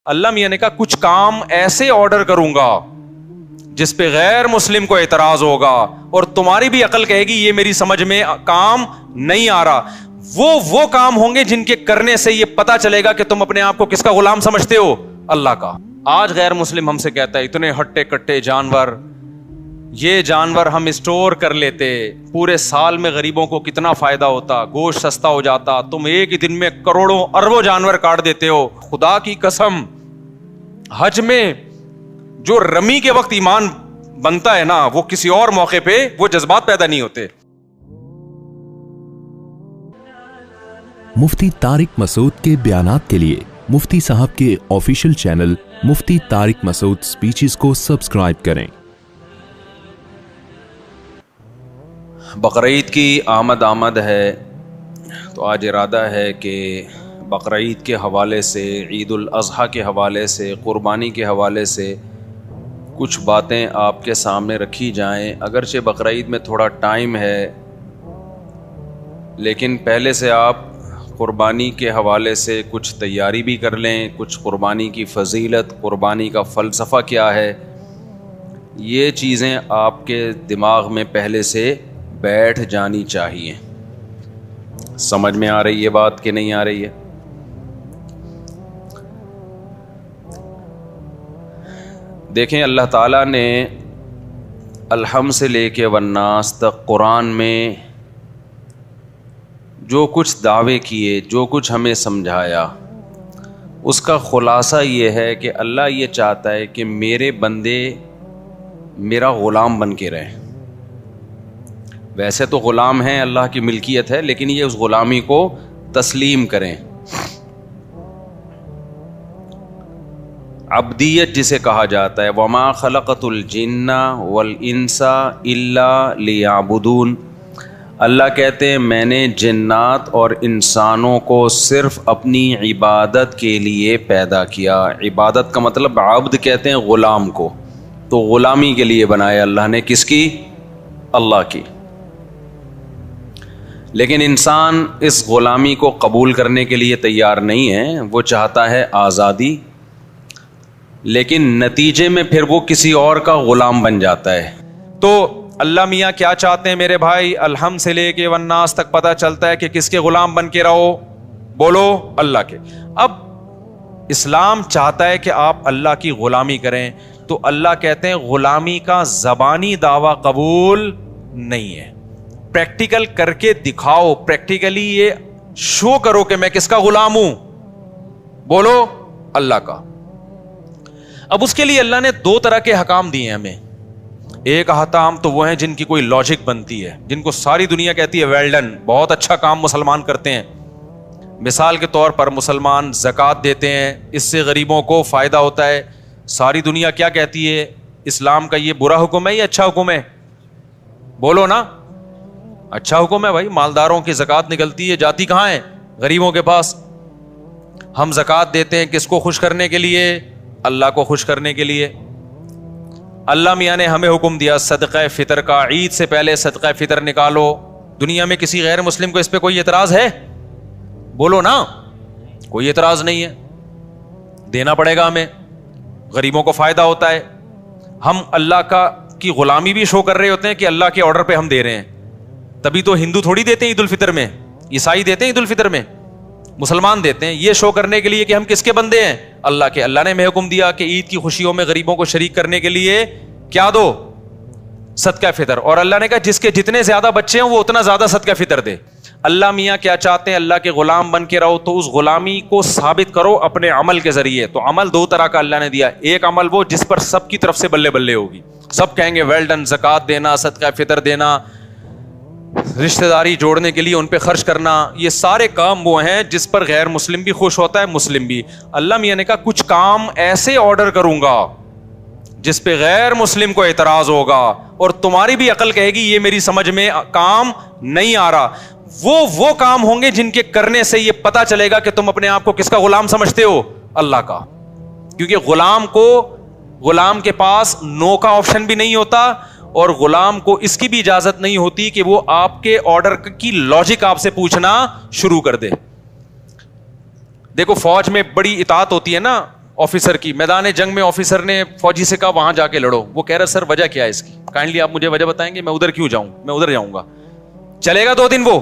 اللہ میاں نے کہا کچھ کام ایسے آرڈر کروں گا جس پہ غیر مسلم کو اعتراض ہوگا اور تمہاری بھی عقل کہے گی یہ میری سمجھ میں کام نہیں آ رہا. وہ کام ہوں گے جن کے کرنے سے یہ پتا چلے گا کہ تم اپنے آپ کو کس کا غلام سمجھتے ہو؟ اللہ کا. آج غیر مسلم ہم سے کہتا ہے اتنے ہٹے کٹے جانور، یہ جانور ہم اسٹور کر لیتے، پورے سال میں غریبوں کو کتنا فائدہ ہوتا، گوشت سستا ہو جاتا، تم ایک ہی دن میں کروڑوں اربوں جانور کاٹ دیتے ہو. خدا کی قسم حج میں جو رمی کے وقت ایمان بنتا ہے نا، وہ کسی اور موقع پہ وہ جذبات پیدا نہیں ہوتے. مفتی طارق مسعود کے بیانات کے لیے مفتی صاحب کے آفیشیل چینل مفتی طارق مسعود سپیچز کو سبسکرائب کریں. بقرعید کی آمد ہے تو آج ارادہ ہے کہ بقرعید کے حوالے سے، عید الاضحیٰ کے حوالے سے، قربانی کے حوالے سے کچھ باتیں آپ کے سامنے رکھی جائیں. اگرچہ بقرعید میں تھوڑا ٹائم ہے، لیکن پہلے سے آپ قربانی کے حوالے سے کچھ تیاری بھی کر لیں. کچھ قربانی کی فضیلت، قربانی کا فلسفہ کیا ہے، یہ چیزیں آپ کے دماغ میں پہلے سے بیٹھ جانی چاہیے. سمجھ میں آ رہی ہے بات کہ نہیں آ رہی ہے؟ دیکھیں اللہ تعالیٰ نے الحم سے لے کے والناس تک قرآن میں جو کچھ دعوے کیے، جو کچھ ہمیں سمجھایا، اس کا خلاصہ یہ ہے کہ اللہ یہ چاہتا ہے کہ میرے بندے میرا غلام بن کے رہیں. ویسے تو غلام ہیں، اللہ کی ملکیت ہے، لیکن یہ اس غلامی کو تسلیم کریں. عبدیت جسے کہا جاتا ہے، وما خلقت الجن والانس الا لیعبدون. اللہ کہتے ہیں میں نے جنات اور انسانوں کو صرف اپنی عبادت کے لیے پیدا کیا. عبادت کا مطلب عبد کہتے ہیں غلام کو، تو غلامی کے لیے بنایا اللہ نے. کس کی؟ اللہ کی. لیکن انسان اس غلامی کو قبول کرنے کے لیے تیار نہیں ہے، وہ چاہتا ہے آزادی، لیکن نتیجے میں پھر وہ کسی اور کا غلام بن جاتا ہے. تو اللہ میاں کیا چاہتے ہیں میرے بھائی؟ الحم سے لے کے والناس تک پتہ چلتا ہے کہ کس کے غلام بن کے رہو؟ بولو اللہ کے. اب اسلام چاہتا ہے کہ آپ اللہ کی غلامی کریں، تو اللہ کہتے ہیں غلامی کا زبانی دعویٰ قبول نہیں ہے، پریکٹیکل کر کے دکھاؤ. پریکٹیکلی یہ شو کرو کہ میں کس کا غلام ہوں. بولو اللہ کا. اب اس کے لیے اللہ نے دو طرح کے حکام دیے ہیں ہمیں. ایک احکام تو وہ ہیں جن کی کوئی لاجک بنتی ہے، جن کو ساری دنیا کہتی ہے ویل ڈن، بہت اچھا کام مسلمان کرتے ہیں. مثال کے طور پر مسلمان زکوٰۃ دیتے ہیں، اس سے غریبوں کو فائدہ ہوتا ہے. ساری دنیا کیا کہتی ہے؟ اسلام کا یہ برا حکم ہے یا اچھا حکم ہے؟ بولو نا. اچھا حکم ہے بھائی. مالداروں کی زکوٰۃ نکلتی ہے، جاتی کہاں ہے؟ غریبوں کے پاس. ہم زکوٰۃ دیتے ہیں کس کو خوش کرنے کے لیے؟ اللہ کو خوش کرنے کے لیے. اللہ میاں نے ہمیں حکم دیا صدقہ فطر کا، عید سے پہلے صدقہ فطر نکالو. دنیا میں کسی غیر مسلم کو اس پہ کوئی اعتراض ہے؟ بولو نا. کوئی اعتراض نہیں ہے. دینا پڑے گا ہمیں، غریبوں کو فائدہ ہوتا ہے. ہم اللہ کی غلامی بھی شو کر رہے ہوتے ہیں کہ اللہ کے آرڈر پہ ہم دے رہے ہیں. تبھی تو ہندو تھوڑی دیتے ہیں عید الفطر میں، عیسائی دیتے ہیں عید الفطر میں، مسلمان دیتے ہیں. یہ شو کرنے کے لیے کہ ہم کس کے بندے ہیں؟ اللہ کے. اللہ نے ہمیں حکم دیا کہ عید کی خوشیوں میں غریبوں کو شریک کرنے کے لیے کیا دو؟ صدقہ فطر. اور اللہ نے کہا جس کے جتنے زیادہ بچے ہیں وہ اتنا زیادہ صدقہ فطر دے. اللہ میاں کیا چاہتے ہیں؟ اللہ کے غلام بن کے رہو، تو اس غلامی کو ثابت کرو اپنے عمل کے ذریعے. تو عمل دو طرح کا اللہ نے دیا. ایک عمل وہ جس پر سب کی طرف سے بلے بلے ہوگی، سب کہیں گے ویل ڈن. زکوٰۃ دینا، صدقہ فطر دینا، رشتہ داری جوڑنے کے لیے ان پہ خرچ کرنا، یہ سارے کام وہ ہیں جس پر غیر مسلم بھی خوش ہوتا ہے، مسلم بھی. اللہ میاں نے کہا کچھ کام ایسے آرڈر کروں گا جس پہ غیر مسلم کو اعتراض ہوگا اور تمہاری بھی عقل کہے گی یہ میری سمجھ میں کام نہیں آ رہا. وہ کام ہوں گے جن کے کرنے سے یہ پتا چلے گا کہ تم اپنے آپ کو کس کا غلام سمجھتے ہو؟ اللہ کا. کیونکہ غلام کے پاس نو کا آپشن بھی نہیں ہوتا، اور غلام کو اس کی بھی اجازت نہیں ہوتی کہ وہ آپ کے آرڈر کی لاجک آپ سے پوچھنا شروع کر دے. دیکھو فوج میں بڑی اطاعت ہوتی ہے نا، آفیسر کی, میدان جنگ میں آفیسر نے فوجی سے کہا وہاں جا کے لڑو, وہ کہہ رہا سر وجہ کیا ہے اس کی, کائنڈلی آپ مجھے وجہ بتائیں گے, میں ادھر کیوں جاؤں, میں ادھر جاؤں گا. چلے گا 2 دن, وہ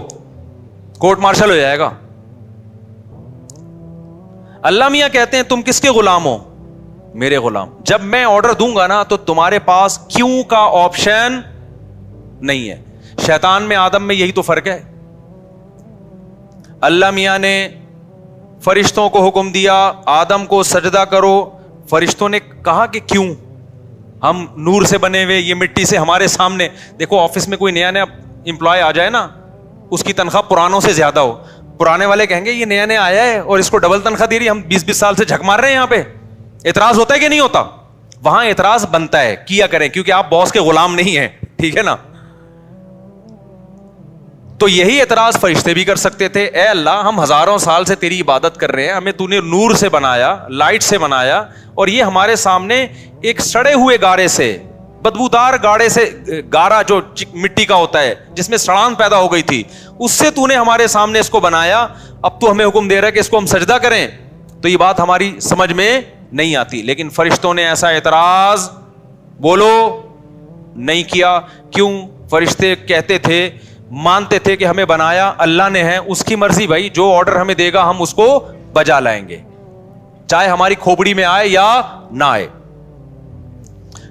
کورٹ مارشل ہو جائے گا. اللہ میاں کہتے ہیں تم کس کے غلام ہو؟ میرے غلام. جب میں آرڈر دوں گا نا تو تمہارے پاس کیوں کا آپشن نہیں ہے. شیطان میں آدم میں یہی تو فرق ہے. اللہ میاں نے فرشتوں کو حکم دیا آدم کو سجدہ کرو, فرشتوں نے کہا کہ کیوں, ہم نور سے بنے ہوئے, یہ مٹی سے ہمارے سامنے. دیکھو آفس میں کوئی نیا امپلائی آ جائے نا, اس کی تنخواہ پرانوں سے زیادہ ہو, پرانے والے کہیں گے یہ نیا نیا آیا ہے اور اس کو ڈبل تنخواہ دے رہی, ہم 20 سال سے جھک مار رہے ہیں یہاں پہ. اعتراض ہوتا ہے کہ نہیں ہوتا؟ وہاں اعتراض بنتا ہے, کیا کریں, کیونکہ آپ باس کے غلام نہیں ہیں, ٹھیک ہے نا. تو یہی اعتراض فرشتے بھی کر سکتے تھے, اے اللہ ہم ہزاروں سال سے تیری عبادت کر رہے ہیں, ہمیں تو نے نور سے بنایا, لائٹ سے بنایا, اور یہ ہمارے سامنے ایک سڑے ہوئے گارے سے, بدبودار گاڑے سے, گارا جو مٹی کا ہوتا ہے جس میں سڑان پیدا ہو گئی تھی, اس سے تو نے ہمارے سامنے اس کو بنایا, اب تو ہمیں حکم دے رہا ہے کہ اس کو ہم سجدہ کریں. تو یہ بات ہماری سمجھ میں نہیں آتی. لیکن فرشتوں نے ایسا اعتراض بولو نہیں کیا. کیوں؟ فرشتے کہتے تھے, مانتے تھے کہ ہمیں بنایا اللہ نے ہے, اس کی مرضی بھائی, جو آرڈر ہمیں دے گا ہم اس کو بجا لائیں گے, چاہے ہماری کھوپڑی میں آئے یا نہ آئے.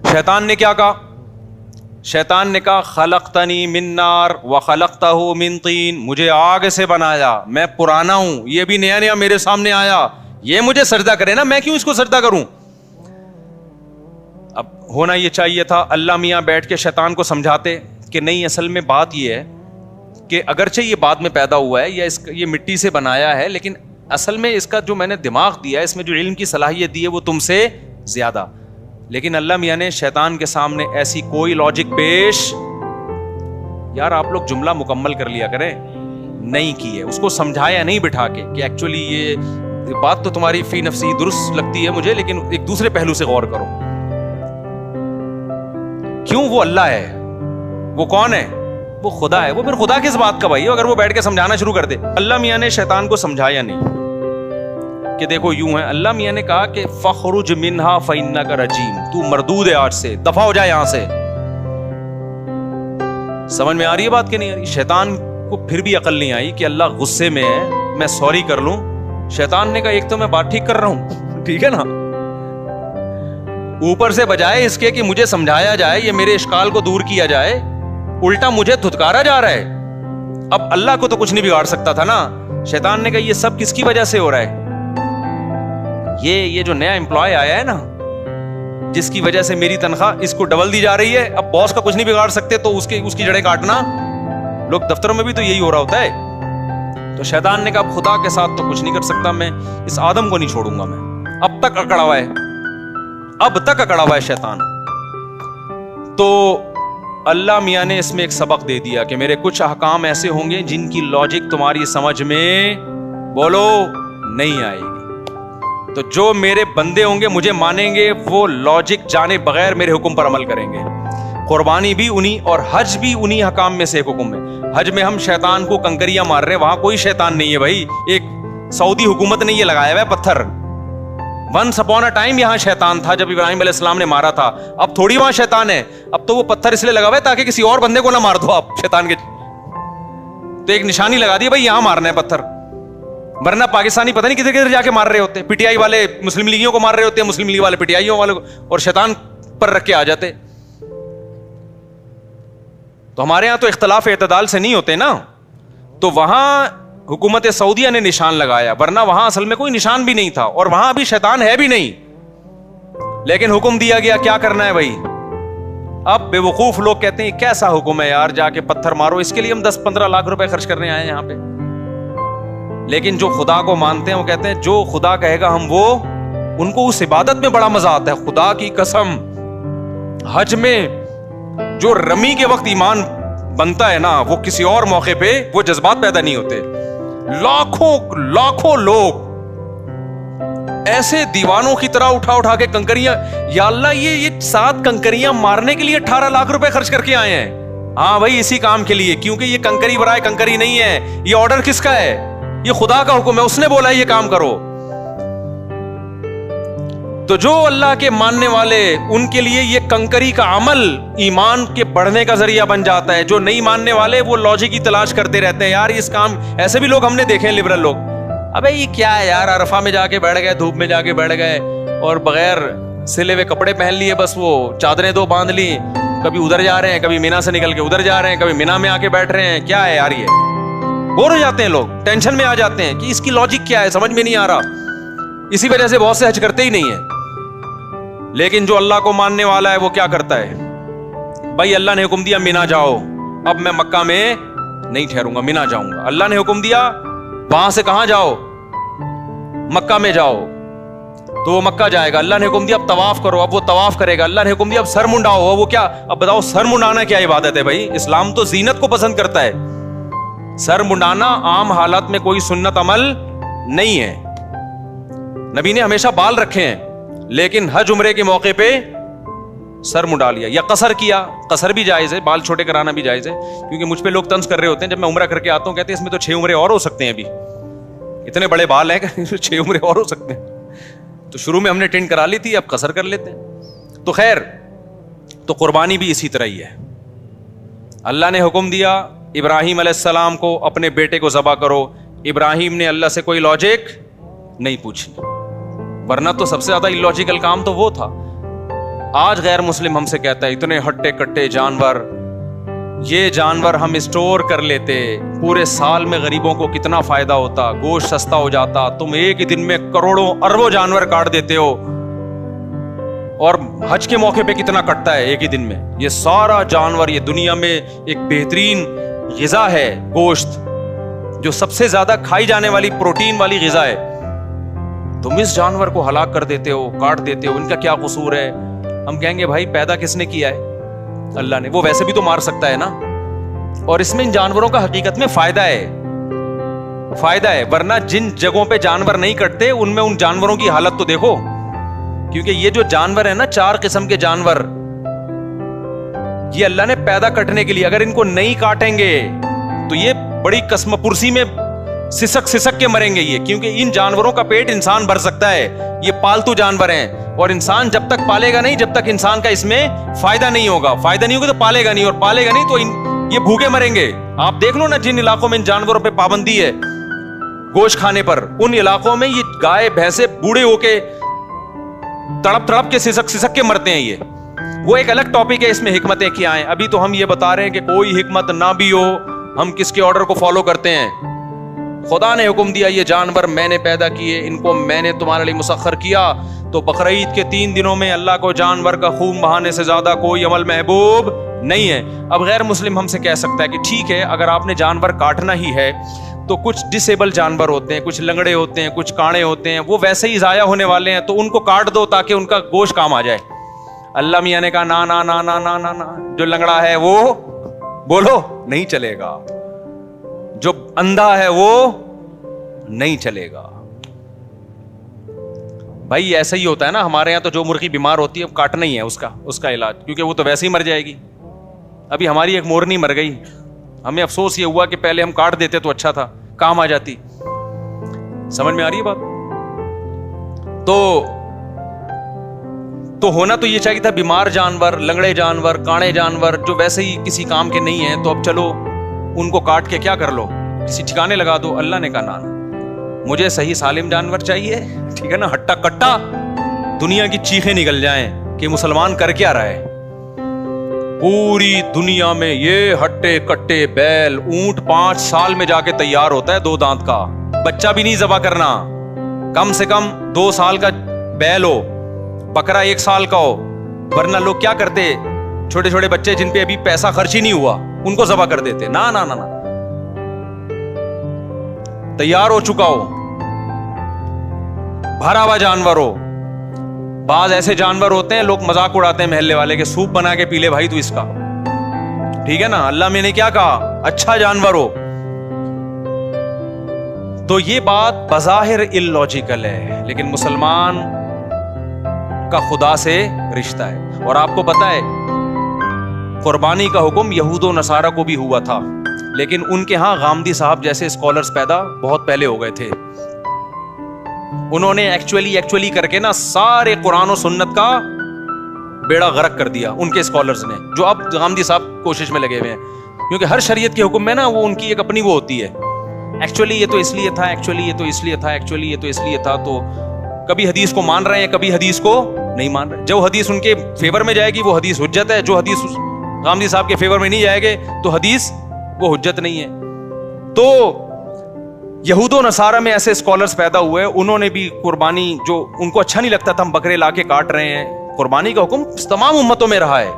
شیطان نے کیا کہا؟ شیطان نے کہا خلقتنی من نار وخلقتہ من طین, مجھے آگ سے بنایا, میں پرانا ہوں, یہ بھی نیا نیا میرے سامنے آیا, یہ مجھے سجدہ کرے نا, میں کیوں اس کو سجدہ کروں. اب ہونا یہ چاہیے تھا اللہ میاں بیٹھ کے شیطان کو سمجھاتے کہ نہیں, اصل میں بات یہ ہے کہ اگرچہ یہ بعد میں پیدا ہوا ہے یا یہ مٹی سے بنایا ہے, لیکن اصل میں اس کا جو میں نے دماغ دیا ہے, اس میں جو علم کی صلاحیت دی ہے وہ تم سے زیادہ. لیکن اللہ میاں نے شیطان کے سامنے ایسی کوئی لاجک پیش, یار آپ لوگ جملہ مکمل کر لیا کریں, نہیں کی ہے. اس کو سمجھایا نہیں بٹھا کے کہ ایکچولی یہ بات تو تمہاری فی نفسی درست لگتی ہے مجھے, لیکن ایک دوسرے پہلو سے غور کرو. کیوں؟ وہ اللہ ہے. وہ کون ہے؟ وہ خدا ہے. وہ پھر خدا کس بات کا بھائی, اگر وہ بیٹھ کے سمجھانا شروع کر دے. اللہ میاں نے شیطان کو سمجھایا نہیں کہ دیکھو یوں ہے. اللہ میاں نے کہا کہ فخرج منہا فإنک رجیم, تو مردود ہے, آج سے دفع ہو جائے یہاں سے. سمجھ میں آ رہی ہے بات کہ نہیں آ رہی؟ شیطان کو پھر بھی عقل نہیں آئی کہ اللہ غصے میں ہے, میں سوری کر لوں. شیطان نے کہا ایک تو میں بات ٹھیک کر رہا ہوں, ٹھیک ہے نا, اوپر سے بجائے اس کے کہ مجھے سمجھایا جائے, یہ میرے اشکال کو دور کیا جائے, الٹا مجھے دھتکارا جا رہا ہے. اب اللہ کو تو کچھ نہیں بگاڑ سکتا تھا نا. شیطان نے کہا یہ سب کس کی وجہ سے ہو رہا ہے؟ یہ جو نیا امپلائی آیا ہے نا, جس کی وجہ سے میری تنخواہ اس کو ڈبل دی جا رہی ہے, اب باس کا کچھ نہیں بگاڑ سکتے تو اس کی جڑیں کاٹنا. لوگ دفتروں میں بھی تو یہی ہو رہا ہوتا ہے. تو شیطان نے کہا اب خدا کے ساتھ تو کچھ نہیں کر سکتا, میں اس آدم کو نہیں چھوڑوں گا. میں اب تک اکڑا ہوا ہے, اب تک اکڑا ہوا ہے شیطان. تو اللہ میاں نے اس میں ایک سبق دے دیا کہ میرے کچھ احکام ایسے ہوں گے جن کی لاجک تمہاری سمجھ میں بولو نہیں آئے گی. تو جو میرے بندے ہوں گے مجھے مانیں گے, وہ لاجک جانے بغیر میرے حکم پر عمل کریں گے. قربانی بھی انہی اور حج بھی انہی حکام میں سے ایک حکم ہے. حج میں ہم شیطان کو کنکریاں مار رہے ہیں, وہاں کوئی شیطان نہیں ہے بھائی. ایک سعودی حکومت نے یہ لگایا ہوا ہے پتھر. ونس اپون اے ٹائم یہاں شیطان تھا جب ابراہیم علیہ السلام نے مارا تھا, اب تھوڑی وہاں شیطان ہے. اب تو وہ پتھر اس لیے لگا ہوا ہے تاکہ کسی اور بندے کو نہ مار دو آپ شیطان کے. تو ایک نشانی لگا دی بھائی یہاں مارنا ہے پتھر, ورنہ پاکستانی پتہ نہیں کدھر کدھر جا کے مار رہے ہوتے. پی ٹی آئی والے مسلم لیگیوں کو مار رہے ہوتے ہیں, مسلم لیگ والے پی ٹی آئیوں والے کو, اور شیطان پر رکھ کے آ جاتے. تو ہمارے یہاں تو اختلاف اعتدال سے نہیں ہوتے نا. تو وہاں حکومت سعودیہ نے نشان لگایا, ورنہ وہاں اصل میں کوئی نشان بھی نہیں تھا, اور وہاں ابھی شیطان ہے بھی نہیں. لیکن حکم دیا گیا کیا کرنا ہے بھائی. اب بے وقوف لوگ کہتے ہیں کیسا حکم ہے یار, جا کے پتھر مارو, اس کے لیے ہم 10-15 لاکھ روپے خرچ کرنے آئے ہیں یہاں پہ. لیکن جو خدا کو مانتے ہیں وہ کہتے ہیں جو خدا کہے گا ہم وہ, ان کو اس عبادت میں بڑا مزہ آتا ہے. خدا کی قسم, حج میں جو رمی کے وقت ایمان بنتا ہے نا, وہ کسی اور موقع پہ وہ جذبات پیدا نہیں ہوتے. لاکھوں لوگ ایسے دیوانوں کی طرح اٹھا کے کنکریاں, یا اللہ یہ 7 کنکریاں مارنے کے لیے 18 لاکھ روپے خرچ کر کے آئے ہیں. ہاں بھائی اسی کام کے لیے, کیونکہ یہ کنکری برائے کنکری نہیں ہے. یہ آرڈر کس کا ہے؟ یہ خدا کا حکم ہے, اس نے بولا ہے یہ کام کرو. تو جو اللہ کے ماننے والے ان کے لیے یہ کنکری کا عمل ایمان کے بڑھنے کا ذریعہ بن جاتا ہے. جو نہیں ماننے والے وہ لاجک کی تلاش کرتے رہتے ہیں, یار اس کام, ایسے بھی لوگ ہم نے دیکھے ہیں لبرل لوگ, ابے یہ کیا ہے یار, عرفہ میں جا کے بیٹھ گئے, دھوپ میں جا کے بیٹھ گئے اور بغیر سلے ہوئے کپڑے پہن لیے, بس وہ چادریں دو باندھ لی, کبھی ادھر جا رہے ہیں, کبھی مینا سے نکل کے ادھر جا رہے ہیں, کبھی مینا میں آ کے بیٹھ رہے ہیں. کیا ہے یار, یہ بور ہو جاتے ہیں لوگ, ٹینشن میں آ جاتے ہیں کہ اس کی لاجک کیا ہے, سمجھ میں نہیں آ رہا. اسی وجہ سے بہت سے حج کرتے ہی نہیں ہیں. لیکن جو اللہ کو ماننے والا ہے وہ کیا کرتا ہے, بھائی اللہ نے حکم دیا مینا جاؤ, اب میں مکہ میں نہیں ٹھہروں گا, مینا جاؤں گا. اللہ نے حکم دیا وہاں سے کہاں جاؤ, مکہ میں جاؤ, تو وہ مکہ جائے گا. اللہ نے حکم دیا اب طواف کرو, اب وہ طواف کرے گا. اللہ نے حکم دیا اب سر منڈاؤ, وہ کیا, اب بتاؤ سر منڈانا کیا عبادت ہے بھائی؟ اسلام تو زینت کو پسند کرتا ہے. سر منڈانا عام حالات میں کوئی سنت عمل نہیں ہے. نبی نے ہمیشہ بال رکھے ہیں, لیکن حج عمرے کے موقع پہ سر منڈا لیا, یا قصر کیا. قصر بھی جائز ہے, بال چھوٹے کرانا بھی جائز ہے. کیونکہ مجھ پہ لوگ طنز کر رہے ہوتے ہیں جب میں عمرہ کر کے آتا ہوں, کہتے ہیں اس میں تو 6 عمرے اور ہو سکتے ہیں, ابھی اتنے بڑے بال ہیں کہ 6 عمرے اور ہو سکتے ہیں. تو شروع میں ہم نے ٹینٹ کرا لی تھی, اب قصر کر لیتے ہیں. تو خیر, تو قربانی بھی اسی طرح ہی ہے. اللہ نے حکم دیا ابراہیم علیہ السلام کو اپنے بیٹے کو ذبح کرو. ابراہیم نے اللہ سے کوئی لاجک نہیں پوچھی, ورنہ تو سب سے زیادہ اللاجیکل کام تو وہ تھا. آج غیر مسلم ہم سے کہتا ہے اتنے ہٹے کٹے جانور, یہ جانور ہم اسٹور کر لیتے, پورے سال میں غریبوں کو کتنا فائدہ ہوتا, گوشت سستا ہو جاتا. تم ایک ہی دن میں کروڑوں اربوں جانور کاٹ دیتے ہو, اور حج کے موقع پہ کتنا کٹتا ہے ایک ہی دن میں. یہ سارا جانور, یہ دنیا میں ایک بہترین غذا ہے گوشت, جو سب سے زیادہ کھائی جانے والی پروٹین والی غذا ہے. تم اس جانور کو ہلاک کر دیتے ہو, کاٹ دیتے ہو, ان کا کیا قصور ہے؟ ہم کہیں گے بھائی پیدا کس نے کیا ہے؟ اللہ نے. وہ ویسے بھی تو مار سکتا ہے نا. اور اس میں ان جانوروں کا حقیقت میں فائدہ ہے, ورنہ جن جگہوں پہ جانور نہیں کٹتے ان میں ان جانوروں کی حالت تو دیکھو. کیونکہ یہ جو جانور ہے نا, 4 قسم کے جانور, یہ اللہ نے پیدا کٹنے کے لیے, اگر ان کو نہیں کاٹیں گے تو یہ بڑی قسم پرسی میں سسک کے مریں گے یہ. کیونکہ ان جانوروں کا پیٹ انسان بھر سکتا ہے, یہ پالتو جانور ہیں, اور انسان جب تک پالے گا نہیں, جب تک انسان کا اس میں فائدہ نہیں ہوگا تو پالے گا نہیں, اور پالے گا نہیں تو یہ بھوکے مریں گے. آپ دیکھ لو نا, جن علاقوں میں ان جانوروں پہ پابندی ہے گوشت کھانے پر, ان علاقوں میں یہ گائے بھینسیں بوڑھے ہو کے تڑپ کے سسک کے مرتے ہیں. یہ وہ ایک الگ ٹاپک ہے, اس میں حکمتیں کیا ہیں. ابھی تو ہم یہ بتا رہے ہیں کہ کوئی حکمت نہ بھی ہو, ہم کس کے آرڈر کو فالو کرتے ہیں. خدا نے حکم دیا یہ جانور میں نے پیدا کیے, ان کو میں نے تمہارے لیے مسخر کیا. تو بقرعید کے 3 دنوں میں اللہ کو جانور کا خون بہانے سے زیادہ کوئی عمل محبوب نہیں ہے. اب غیر مسلم ہم سے کہہ سکتا ہے کہ ٹھیک ہے, اگر آپ نے جانور کاٹنا ہی ہے تو کچھ ڈس ایبل جانور ہوتے ہیں, کچھ لنگڑے ہوتے ہیں, کچھ کاڑے ہوتے ہیں, وہ ویسے ہی ضائع ہونے والے ہیں, تو ان کو کاٹ دو تاکہ ان کا گوشت کام آ جائے. اللہ میاں نے کہا نا نا نا نا نا نا نا, جو لنگڑا ہے وہ بولو نہیں چلے گا, جو اندھا ہے وہ نہیں چلے گا. بھائی ایسا ہی ہوتا ہے نا ہمارے یہاں, تو جو مرغی بیمار ہوتی ہے اب کاٹنا ہی ہے اس کا علاج, کیونکہ وہ تو ویسے ہی مر جائے گی. ابھی ہماری ایک مورنی مر گئی, ہمیں افسوس یہ ہوا کہ پہلے ہم کاٹ دیتے تو اچھا تھا, کام آ جاتی. سمجھ میں آ رہی ہے بات؟ تو ہونا تو یہ چاہیے تھا بیمار جانور, لنگڑے جانور, کاڑے جانور, جو ویسے ہی کسی کام کے نہیں ہیں, تو اب چلو ان کو کاٹ کے کیا کر لو, کسی ٹھکانے لگا دو. اللہ نے کہا نا, مجھے صحیح سالم جانور چاہیے, ٹھیک ہے نا, ہٹا کٹا دنیا کی چیخیں نکل جائیں کہ مسلمان کر کیا رہا ہے. پوری دنیا میں یہ ہٹے کٹے بیل, اونٹ 5 سال میں جا کے تیار ہوتا ہے, 2 دانت کا, بچہ بھی نہیں ذبح کرنا, کم سے کم 2 سال کا بیل ہو, بکرا 1 سال کا ہو. ورنہ لوگ کیا کرتے, چھوٹے چھوٹے بچے جن پہ ابھی پیسہ خرچ ہی نہیں ہوا ان کو ذبح کر دیتے. نا نا نا نا, تیار ہو چکا ہو, بھرا ہوا جانور ہو. بعض ایسے جانور ہوتے ہیں لوگ مذاق اڑاتے ہیں محلے والے کے, سوپ بنا کے پی لے بھائی تو اس کا, ٹھیک ہے نا. اللہ میں نے کیا کہا, اچھا جانور ہو. تو یہ بات بظاہر اللاجیکل ہے, لیکن مسلمان کا خدا سے رشتہ ہے. اور آپ کو پتا ہے قربانی کا حکم یہود و نصارہ کو بھی ہوا تھا, لیکن ان کے ہاں غامدی صاحب جیسے اسکالرز پیدا بہت پہلے ہو گئے تھے. انہوں نے ایکچولی کر کے نا سارے قرآن و سنت کا بیڑا غرق کر دیا ان کے اسکالرز نے, جو اب غامدی صاحب کوشش میں لگے ہوئے ہیں, کیونکہ ہر شریعت کے حکم میں نا وہ ان کی ایک اپنی وہ ہوتی ہے, ایکچولی یہ تو اس لیے تھا, ایکچولی یہ تو اس لیے تھا, ایکچولی یہ تو اس لیے تھا. تو کبھی حدیث کو مان رہے ہیں, کبھی حدیث کو نہیں مان رہے. جو حدیث ان کے فیور میں جائے گی وہ حدیث حجت ہے, جو حدیث غامدی صاحب کے فیور میں نہیں جائے گے تو حدیث وہ حجت نہیں ہے. تو یہود و نصارہ میں ایسے اسکالرز پیدا ہوئے, انہوں نے بھی قربانی, جو ان کو اچھا نہیں لگتا تھا ہم بکرے لا کے کاٹ رہے ہیں, قربانی کا حکم تمام امتوں میں رہا ہے,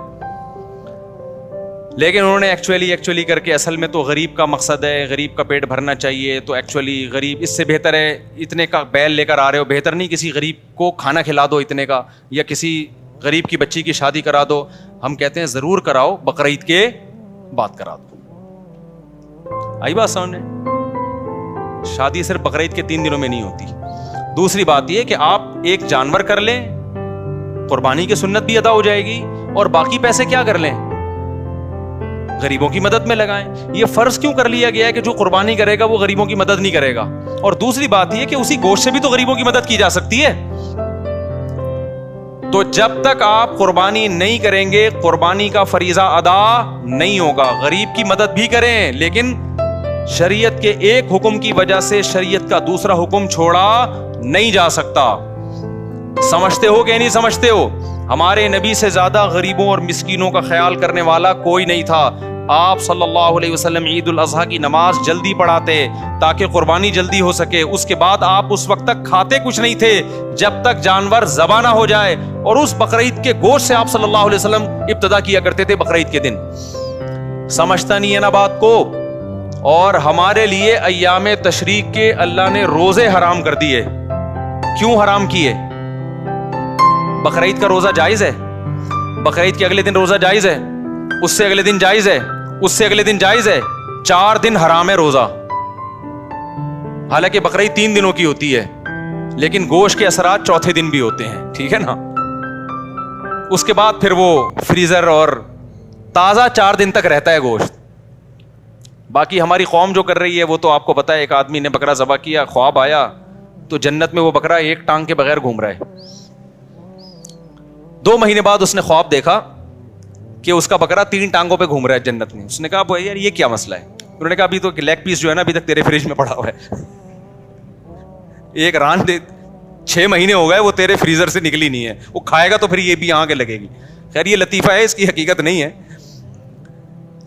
لیکن انہوں نے ایکچولی کر کے اصل میں تو غریب کا مقصد ہے, غریب کا پیٹ بھرنا چاہیے, تو ایکچولی غریب اس سے بہتر ہے اتنے کا بیل لے کر آ رہے ہو, بہتر نہیں کسی غریب کو کھانا کھلا دو اتنے کا, یا کسی غریب کی بچی کی شادی کرا دو. ہم کہتے ہیں ضرور کراؤ, بقرعید کے بعد کرا دو. آئی بات سامنے؟ شادی صرف بقرعید کے 3 دنوں میں نہیں ہوتی. دوسری بات یہ کہ آپ ایک جانور کر لیں, قربانی کی سنت بھی ادا ہو جائے گی, اور باقی پیسے کیا کر لیں, غریبوں کی مدد میں لگائیں. یہ فرض کیوں کر لیا گیا ہے کہ جو قربانی کرے گا وہ غریبوں کی مدد نہیں کرے گا؟ اور دوسری بات یہ کہ اسی گوشت سے بھی تو غریبوں کی مدد کی جا سکتی ہے. تو جب تک آپ قربانی نہیں کریں گے قربانی کا فریضہ ادا نہیں ہوگا. غریب کی مدد بھی کریں, لیکن شریعت کے ایک حکم کی وجہ سے شریعت کا دوسرا حکم چھوڑا نہیں جا سکتا. سمجھتے ہو کہ نہیں سمجھتے ہو؟ ہمارے نبی سے زیادہ غریبوں اور مسکینوں کا خیال کرنے والا کوئی نہیں تھا. آپ صلی اللہ علیہ وسلم عید الاضحیٰ کی نماز جلدی پڑھاتے تاکہ قربانی جلدی ہو سکے. اس کے بعد آپ اس وقت تک کھاتے کچھ نہیں تھے جب تک جانور ذبح نہ ہو جائے, اور اس بقرعید کے گوشت سے آپ صلی اللہ علیہ وسلم ابتدا کیا کرتے تھے بقرعید کے دن. سمجھتا نہیں ہے نا بات کو؟ اور ہمارے لیے ایام تشریق کے اللہ نے روزے حرام کر دیے. کیوں حرام کیے؟ بقرعید کا روزہ جائز ہے, بقرعید کے اگلے دن روزہ جائز ہے, اس سے اگلے دن جائز ہے, اس سے اگلے دن جائز ہے, 4 دن حرام ہے روزہ. حالانکہ بقرعید 3 دنوں کی ہوتی ہے, لیکن گوشت کے اثرات چوتھے دن بھی ہوتے ہیں, ٹھیک ہے نا. اس کے بعد پھر وہ فریزر اور تازہ 4 دن تک رہتا ہے گوشت. باقی ہماری قوم جو کر رہی ہے وہ تو آپ کو پتا ہے, ایک آدمی نے بکرا ذبح کیا, خواب آیا تو جنت میں وہ بکرا ایک ٹانگ کے بغیر گھوم رہا ہے. 2 مہینے بعد اس نے خواب دیکھا کہ اس کا بکرا 3 ٹانگوں پہ گھوم رہا ہے جنت میں. اس نے کہا یار یہ کیا مسئلہ ہے؟ انہوں نے کہا ابھی تو لیگ پیس جو ہے نا ابھی تک تیرے فریج میں پڑا ہوا ہے, ایک ران دے 6 مہینے ہو گئے وہ تیرے فریزر سے نکلی نہیں ہے, وہ کھائے گا تو پھر یہ بھی آگے لگے گی. خیر یہ لطیفہ ہے, اس کی حقیقت نہیں ہے.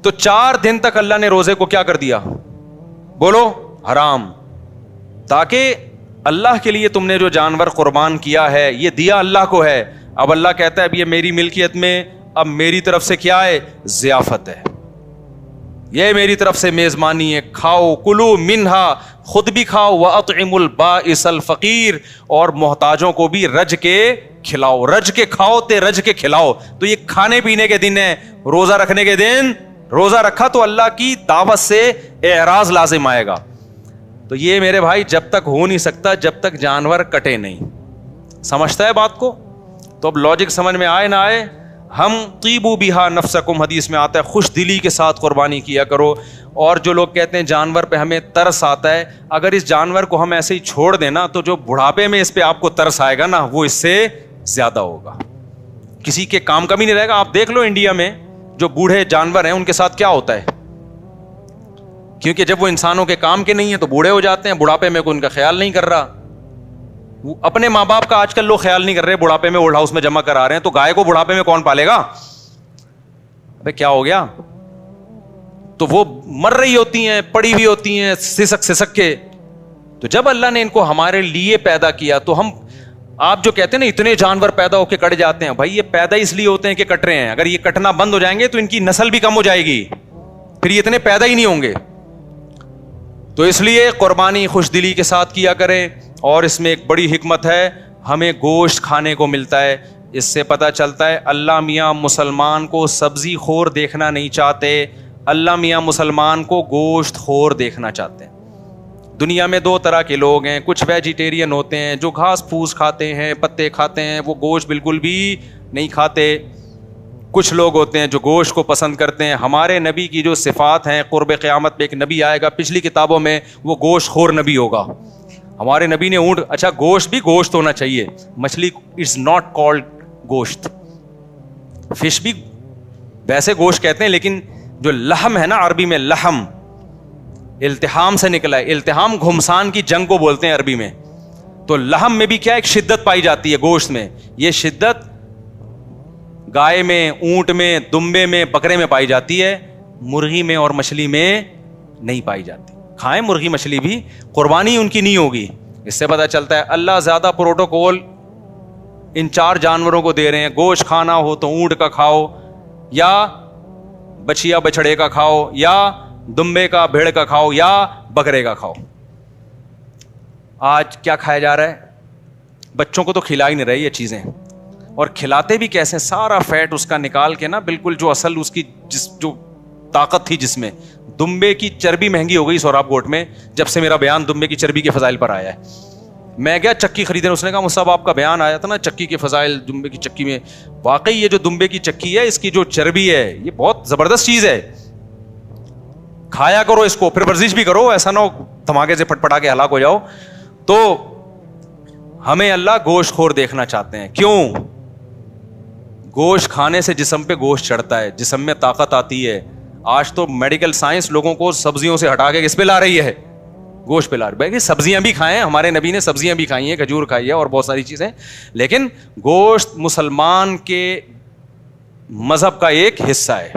تو 4 دن تک اللہ نے روزے کو کیا کر دیا؟ بولو حرام. تاکہ اللہ کے لیے تم نے جو جانور قربان کیا ہے یہ دیا اللہ کو ہے. اب اللہ کہتا ہے اب یہ میری ملکیت میں, اب میری طرف سے کیا ہے؟ ضیافت ہے, یہ میری طرف سے میزبانی ہے. کھاؤ کلو منہا, خود بھی کھاؤ, واطعموا البائس الفقیر, اور محتاجوں کو بھی رج کے کھلاؤ. رج کے کھاؤ تے رج کے کھلاؤ. تو یہ کھانے پینے کے دن ہے, روزہ رکھنے کے دن. روزہ رکھا تو اللہ کی دعوت سے اعراض لازم آئے گا. تو یہ میرے بھائی جب تک ہو نہیں سکتا جب تک جانور کٹے نہیں. سمجھتا ہے بات کو؟ تو اب لاجک سمجھ میں آئے نہ آئے, ہم طیبوا بہا نفسکم, حدیث میں آتا ہے خوش دلی کے ساتھ قربانی کیا کرو. اور جو لوگ کہتے ہیں جانور پہ ہمیں ترس آتا ہے, اگر اس جانور کو ہم ایسے ہی چھوڑ دیں نا تو جو بڑھاپے میں اس پہ آپ کو ترس آئے گا نا وہ اس سے زیادہ ہوگا, کسی کے کام کا بھی نہیں رہے گا. آپ دیکھ لو انڈیا میں جو بوڑھے جانور ہیں ان کے ساتھ کیا ہوتا ہے, کیونکہ جب وہ انسانوں کے کام کے نہیں ہیں تو بوڑھے ہو جاتے ہیں, بڑھاپے میں کوئی ان کا خیال نہیں کر رہا. اپنے ماں باپ کا آج کل لوگ خیال نہیں کر رہے, بڑھاپے میں اولڈ ہاؤس میں جمع کرا رہے ہیں. تو گائے کو بڑھاپے میں کون پالے گا؟ ابے کیا ہو گیا؟ تو وہ مر رہی ہوتی ہیں, پڑی ہوئی ہوتی ہیں سسک کے. تو جب اللہ نے ان کو ہمارے لیے پیدا کیا تو ہم, آپ جو کہتے ہیں نا اتنے جانور پیدا ہو کے کٹ جاتے ہیں, بھائی یہ پیدا اس لیے ہوتے ہیں کہ کٹ رہے ہیں. اگر یہ کٹنا بند ہو جائیں گے تو ان کی نسل بھی کم ہو جائے گی, پھر یہ اتنے پیدا ہی نہیں ہوں گے. تو اس لیے قربانی خوش دلی کے ساتھ کیا کریں. اور اس میں ایک بڑی حکمت ہے, ہمیں گوشت کھانے کو ملتا ہے. اس سے پتہ چلتا ہے اللہ میاں مسلمان کو سبزی خور دیکھنا نہیں چاہتے, اللہ میاں مسلمان کو گوشت خور دیکھنا چاہتے ہیں. دنیا میں 2 طرح کے لوگ ہیں, کچھ ویجیٹیرین ہوتے ہیں جو گھاس پھوس کھاتے ہیں, پتے کھاتے ہیں, وہ گوشت بالکل بھی نہیں کھاتے. کچھ لوگ ہوتے ہیں جو گوشت کو پسند کرتے ہیں. ہمارے نبی کی جو صفات ہیں, قرب قیامت پہ ایک نبی آئے گا, پچھلی کتابوں میں وہ گوشت خور نبی ہوگا. ہمارے نبی نے اونٹ, اچھا گوشت بھی گوشت ہونا چاہیے, مچھلی از ناٹ کالڈ گوشت, فش بھی ویسے گوشت کہتے ہیں, لیکن جو لحم ہے نا عربی میں, لحم التحام سے نکلا ہے, التحام گھمسان کی جنگ کو بولتے ہیں عربی میں, تو لحم میں بھی کیا ایک شدت پائی جاتی ہے گوشت میں, یہ شدت گائے میں, اونٹ میں, دمبے میں, بکرے میں پائی جاتی ہے, مرغی میں اور مچھلی میں نہیں پائی جاتی. کھائیں مرغی مچھلی بھی, قربانی ان کی نہیں ہوگی. اس سے پتہ چلتا ہے اللہ زیادہ پروٹوکول ان 4 جانوروں کو دے رہے ہیں. گوشت کھانا ہو تو اونٹ کا کھاؤ, یا بچیا بچڑے کا کھاؤ, یا دمبے کا بھیڑ کا کھاؤ, یا بکرے کا کھاؤ. آج کیا کھایا جا رہا ہے؟ بچوں کو تو کھلا ہی نہیں رہی یہ چیزیں, اور کھلاتے بھی کیسے, سارا فیٹ اس کا نکال کے نا, بالکل جو اصل اس کی جو طاقت تھی جس میں. دمبے کی چربی مہنگی ہو گئی سوراب گوٹ میں جب سے میرا بیان دمبے کی چربی کے فضائل پر آیا ہے. میں گیا چکی خریدنے, اس نے کہا مصعب آپ کا بیان آیا تھا نا چکی کے فضائل, دمبے کی چکی میں, واقعی یہ جو دمبے کی چکی ہے اس کی جو چربی ہے یہ بہت زبردست چیز ہے, کھایا کرو اس کو, پھر ورزش بھی کرو, ایسا نہ ہو دھماکے سے پھٹ پٹا کے ہلاک ہو جاؤ. تو ہمیں اللہ گوشت خور دیکھنا چاہتے ہیں. کیوں؟ گوشت کھانے سے جسم پہ گوشت چڑھتا ہے, جسم میں طاقت آتی ہے. آج تو میڈیکل سائنس لوگوں کو سبزیوں سے ہٹا کے کس پہ لا رہی ہے؟ گوشت پہ لا رہی ہے. سبزیاں بھی کھائیں, ہمارے نبی نے سبزیاں بھی کھائی ہیں, کھجور کھائی ہے اور بہت ساری چیزیں, لیکن گوشت مسلمان کے مذہب کا ایک حصہ ہے.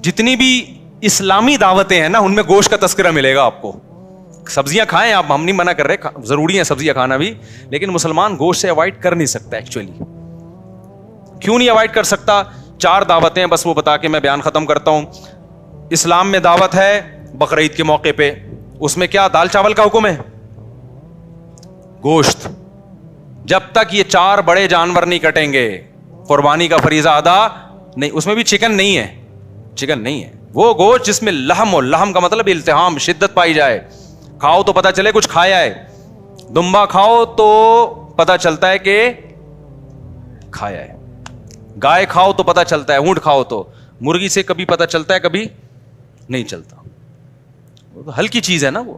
جتنی بھی اسلامی دعوتیں ہیں نا ان میں گوشت کا تذکرہ ملے گا آپ کو. سبزیاں کھائیں آپ, ہم نہیں منع کر رہے, ضروری ہے سبزیاں کھانا بھی, لیکن مسلمان گوشت سے اوائڈ کر نہیں سکتا. ایکچولی کیوں نہیں اوائڈ کر سکتا؟ 4 دعوتیں بس وہ بتا کے میں بیان ختم کرتا ہوں. اسلام میں دعوت ہے بقرعید کے موقع پہ, اس میں کیا دال چاول کا حکم ہے؟ گوشت. جب تک یہ 4 بڑے جانور نہیں کٹیں گے قربانی کا فریضہ ادا نہیں. اس میں بھی چکن نہیں ہے, چکن نہیں ہے, وہ گوشت جس میں لحم ہو. لحم کا مطلب التحام, شدت پائی جائے. کھاؤ تو پتا چلے کچھ کھایا ہے. دمبا کھاؤ تو پتا چلتا ہے کہ کھایا ہے. گائے کھاؤ تو پتا چلتا ہے, اونٹ کھاؤ تو. مرغی سے کبھی پتا چلتا ہے, کبھی نہیں چلتا. وہ تو ہلکی چیز ہے نا وہ.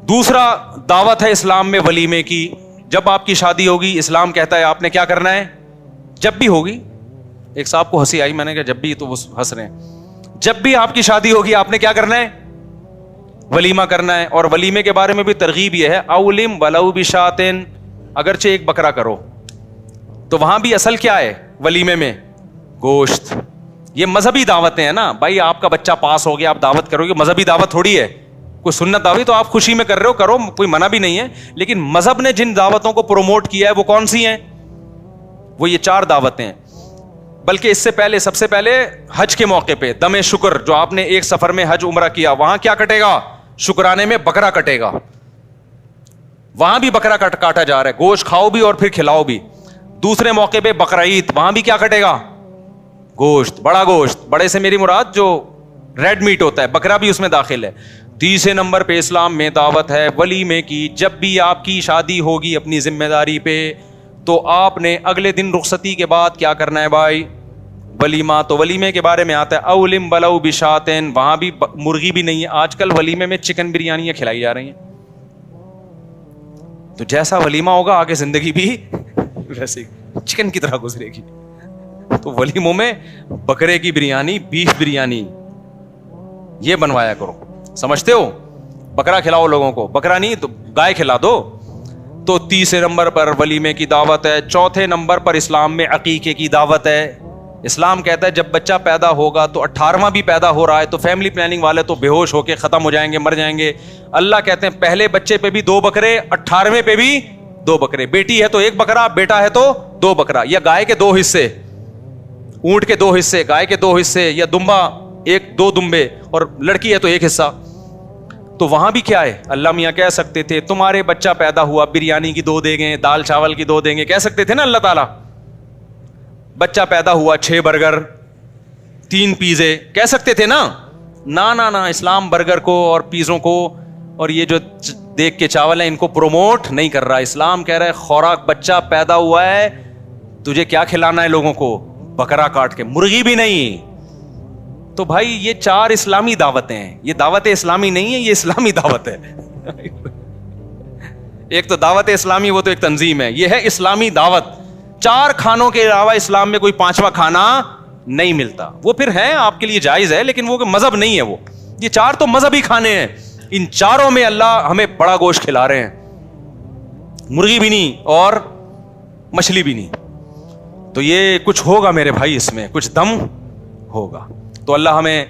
دوسرا دعوت ہے اسلام میں ولیمے کی. جب آپ کی شادی ہوگی اسلام کہتا ہے آپ نے کیا کرنا ہے, جب بھی ہوگی. ایک صاحب کو ہنسی آئی, میں نے کہا جب بھی, تو وہ ہنس رہے ہیں. جب بھی آپ کی شادی ہوگی آپ نے کیا کرنا ہے, ولیمہ کرنا ہے. اور ولیمے کے بارے میں بھی ترغیب یہ ہے, اولم ولو بشاتن, اگرچہ ایک بکرا کرو. تو وہاں بھی اصل کیا ہے ولیمے میں؟ گوشت. یہ مذہبی دعوتیں ہیں نا بھائی, آپ کا بچہ پاس ہو گیا آپ دعوت کرو گے, مذہبی دعوت تھوڑی ہے. کوئی سنت دعوی تو آپ خوشی میں کر رہے ہو, کرو, کوئی منع بھی نہیں ہے, لیکن مذہب نے جن دعوتوں کو پروموٹ کیا ہے وہ کون سی ہیں؟ وہ یہ 4 دعوتیں ہیں. بلکہ اس سے پہلے, سب سے پہلے حج کے موقع پہ دم شکر, جو آپ نے ایک سفر میں حج عمرہ کیا, وہاں کیا کٹے گا؟ شکرانے میں بکرا کٹے گا. وہاں بھی بکرا کاٹا جا رہا ہے, گوشت کھاؤ بھی اور پھر کھلاؤ بھی. دوسرے موقع پہ بقرعید, وہاں بھی کیا کٹے گا؟ گوشت, بڑا گوشت. بڑے سے میری مراد جو ریڈ میٹ ہوتا ہے, بکرا بھی اس میں داخل ہے. تیسرے نمبر پہ اسلام میں دعوت ہے ولیمے کی. جب بھی آپ کی شادی ہوگی اپنی ذمہ داری پہ, تو آپ نے اگلے دن رخصتی کے بعد کیا کرنا ہے بھائی؟ ولیمہ. تو ولیمے کے بارے میں آتا ہے اولم ولو بشاتن, وہاں بھی مرغی بھی نہیں ہے. آج کل ولیمے میں چکن بریانیاں کھلائی جا رہی ہیں. تو جیسا ولیمہ ہوگا آگے زندگی بھی ویسے چکن کی طرح گزرے گی. تو ولیموں میں بکرے کی بریانی, بیف بریانی یہ بنوایا کرو. سمجھتے ہو؟ بکرا کھلاؤ لوگوں کو, بکرا نہیں تو گائے کھلا دو. تو تیسرے نمبر پر ولیمے کی دعوت ہے. چوتھے نمبر پر اسلام میں عقیقے کی دعوت ہے. اسلام کہتا ہے جب بچہ پیدا ہوگا تو 18واں بھی پیدا ہو رہا ہے تو فیملی پلاننگ والے تو بے ہوش ہو کے ختم ہو جائیں گے, مر جائیں گے. اللہ کہتے ہیں پہلے بچے پہ بھی 2 بکرے, 18ویں پہ بھی 2 بکرے. بیٹی ہے تو 1 بکرا, بیٹا ہے تو 2 بکرا. یا گائے کے 2 حصے, اونٹ کے 2 حصے, گائے کے 2 حصے, یا دمبا 2 دمبے, اور لڑکی ہے تو 1 حصہ. تو وہاں بھی کیا ہے, اللہ میاں کہہ سکتے تھے تمہارے بچہ پیدا ہوا بریانی کی 2 دیں گے, دال چاول کی 2 دیں گے, کہہ سکتے تھے نا اللہ تعالیٰ. بچہ پیدا ہوا 6 برگر 3 پیزے, کہہ سکتے تھے نا. نا اسلام برگر کو اور پیزوں کو اور یہ جو دیکھ کے چاول ہیں ان کو پروموٹ نہیں کر رہا. اسلام کہہ رہا ہے خوراک, بچہ پیدا ہوا ہے تجھے کیا کھلانا ہے لوگوں کو؟ بکرا کاٹ کے, مرغی بھی نہیں. تو بھائی یہ 4 اسلامی دعوتیں ہیں. یہ دعوت اسلامی نہیں ہے, یہ اسلامی دعوت ہے. ایک تو دعوت اسلامی، وہ تو ایک تنظیم ہے، یہ ہے اسلامی دعوت. 4 کھانوں کے علاوہ اسلام میں کوئی 5واں کھانا نہیں ملتا. وہ پھر ہے آپ کے لیے جائز ہے، لیکن وہ مذہب نہیں ہے. وہ یہ 4 تو مذہبی کھانے ہیں. ان 4 میں اللہ ہمیں بڑا گوشت کھلا رہے ہیں، مرغی بھی نہیں اور مچھلی بھی نہیں. تو یہ کچھ ہوگا میرے بھائی، اس میں کچھ دم ہوگا. تو اللہ ہمیں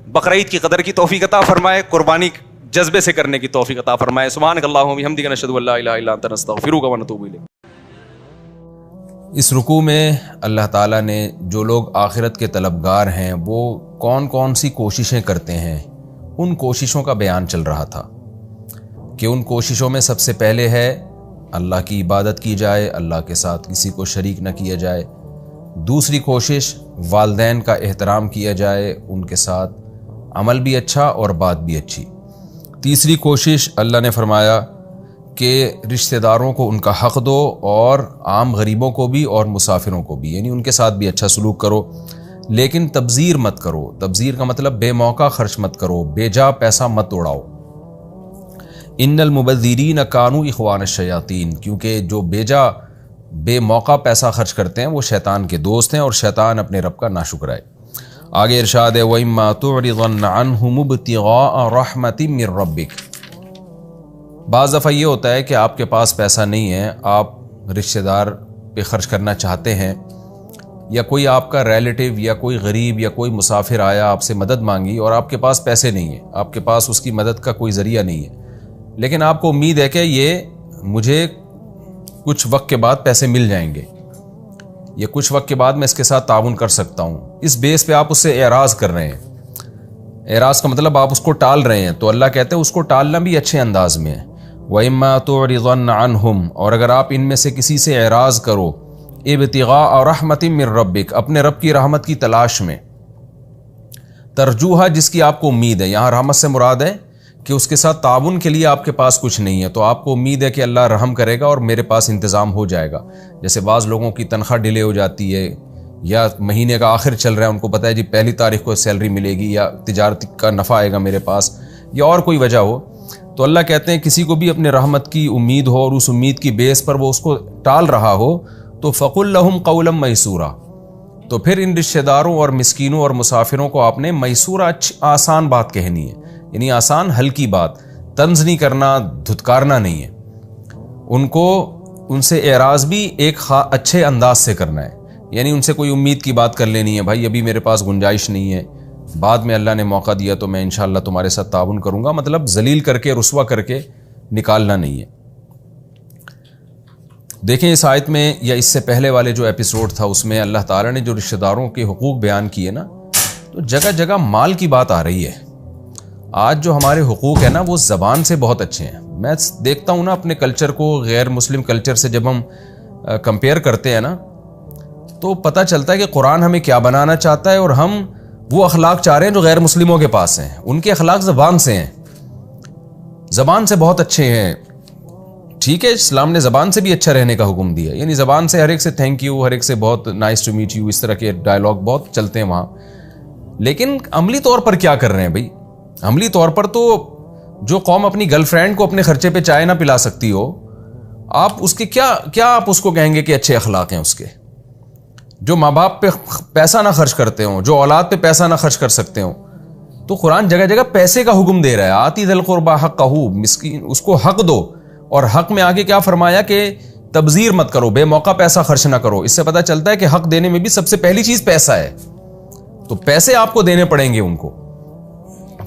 بقرعید کی قدر کی توفیق عطا فرمائے، قربانی جذبے سے کرنے کی توفیق عطا فرمائے. سبحانک اللہم و بحمدک، نشہد ان لا الہ الا انت، نستغفرک و نتوب الیک. اس رکوع میں اللہ تعالیٰ نے جو لوگ آخرت کے طلبگار ہیں وہ کون کون سی کوششیں کرتے ہیں، ان کوششوں کا بیان چل رہا تھا کہ ان کوششوں میں سب سے پہلے ہے اللہ کی عبادت کی جائے، اللہ کے ساتھ کسی کو شریک نہ کیا جائے. دوسری کوشش والدین کا احترام کیا جائے، ان کے ساتھ عمل بھی اچھا اور بات بھی اچھی. تیسری کوشش اللہ نے فرمایا کہ رشتہ داروں کو ان کا حق دو، اور عام غریبوں کو بھی اور مسافروں کو بھی، یعنی ان کے ساتھ بھی اچھا سلوک کرو، لیکن تبذیر مت کرو. تبذیر کا مطلب بے موقع خرچ مت کرو، بے جا پیسہ مت اڑاؤ. ان المبذرین کانوا اخوان الشیاطین، کیونکہ جو بے موقع پیسہ خرچ کرتے ہیں وہ شیطان کے دوست ہیں، اور شیطان اپنے رب کا ناشکر ہے. آگے ارشاد ہے وَإِمَّا تُعْرِضَنَّ عَنْهُمُ ابْتِغَاءَ رَحْمَةٍ مِّن رَبِّكَ. بعض دفعہ یہ ہوتا ہے کہ آپ کے پاس پیسہ نہیں ہے، آپ رشتہ دار پہ خرچ کرنا چاہتے ہیں، یا کوئی آپ کا ریلیٹیو یا کوئی غریب یا کوئی مسافر آیا آپ سے مدد مانگی اور آپ کے پاس پیسے نہیں ہیں، آپ کے پاس اس کی مدد کا کوئی ذریعہ نہیں ہے، لیکن آپ کو امید ہے کہ یہ مجھے کچھ وقت کے بعد پیسے مل جائیں گے، یہ کچھ وقت کے بعد میں اس کے ساتھ تعاون کر سکتا ہوں. اس بیس پہ آپ اس سے اعراض کر رہے ہیں. اعراض کا مطلب آپ اس کو ٹال رہے ہیں. تو اللہ کہتے ہیں اس کو ٹالنا بھی اچھے انداز میں ہے. وَإِمَّا تُعْرِضَنَّ عَنْهُمْ، اور اگر آپ ان میں سے کسی سے اعراض کرو، ابتغاء رحمۃ من ربک، اپنے رب کی رحمت کی تلاش میں، ترجوہا جس کی آپ کو امید ہے. یہاں رحمت سے مراد ہے کہ اس کے ساتھ تعاون کے لیے آپ کے پاس کچھ نہیں ہے، تو آپ کو امید ہے کہ اللہ رحم کرے گا اور میرے پاس انتظام ہو جائے گا. جیسے بعض لوگوں کی تنخواہ ڈیلے ہو جاتی ہے، یا مہینے کا آخر چل رہا ہے، ان کو پتہ ہے جی 1 تاریخ کو سیلری ملے گی، یا تجارت کا نفع آئے گا میرے پاس، یا اور کوئی وجہ ہو. تو اللہ کہتے ہیں کسی کو بھی اپنے رحمت کی امید ہو اور اس امید کی بیس پر وہ اس کو ٹال رہا ہو، تو فَقُلْ لَهُمْ قَوْلًا مَيْسُورًا، تو پھر ان رشتہ داروں اور مسکینوں اور مسافروں کو آپ نے میسورہ آسان بات کہنی ہے، یعنی آسان ہلکی بات، طنز نہیں کرنا، دھتکارنا نہیں ہے. ان سے اعراض بھی ایک اچھے انداز سے کرنا ہے، یعنی ان سے کوئی امید کی بات کر لینی ہے، بھائی ابھی میرے پاس گنجائش نہیں ہے، بعد میں اللہ نے موقع دیا تو میں انشاءاللہ تمہارے ساتھ تعاون کروں گا. مطلب ذلیل کر کے رسوا کر کے نکالنا نہیں ہے. دیکھیں اس آیت میں یا اس سے پہلے والے جو ایپیسوڈ تھا اس میں اللہ تعالیٰ نے جو رشتہ داروں کے حقوق بیان کیے نا، تو جگہ جگہ مال کی بات آ رہی ہے. آج جو ہمارے حقوق ہیں نا وہ زبان سے بہت اچھے ہیں. میں دیکھتا ہوں نا اپنے کلچر کو غیر مسلم کلچر سے جب ہم کمپیئر کرتے ہیں نا، تو پتہ چلتا ہے کہ قرآن ہمیں کیا بنانا چاہتا ہے، اور ہم وہ اخلاق چاہ رہے ہیں جو غیر مسلموں کے پاس ہیں. ان کے اخلاق زبان سے ہیں، زبان سے بہت اچھے ہیں. ٹھیک ہے، اسلام نے زبان سے بھی اچھا رہنے کا حکم دیا، یعنی زبان سے ہر ایک سے تھینک یو، ہر ایک سے بہت نائس ٹو میٹ یو، اس طرح کے ڈائلاگ بہت چلتے ہیں وہاں. لیکن عملی طور پر کیا کر رہے ہیں بھائی؟ عملی طور پر تو جو قوم اپنی گرل فرینڈ کو اپنے خرچے پہ چائے نہ پلا سکتی ہو، آپ اس کے کیا آپ اس کو کہیں گے کہ اچھے اخلاق ہیں اس کے؟ جو ماں باپ پہ پیسہ نہ خرچ کرتے ہوں، جو اولاد پہ پیسہ نہ خرچ کر سکتے ہوں، تو قرآن جگہ جگہ پیسے کا حکم دے رہا ہے. آتی ذی القربی حقہ، مسکین اس کو حق دو. اور حق میں آگے کیا فرمایا کہ تبذیر مت کرو، بے موقع پیسہ خرچ نہ کرو. اس سے پتہ چلتا ہے کہ حق دینے میں بھی سب سے پہلی چیز پیسہ ہے، تو پیسے آپ کو دینے پڑیں گے ان کو.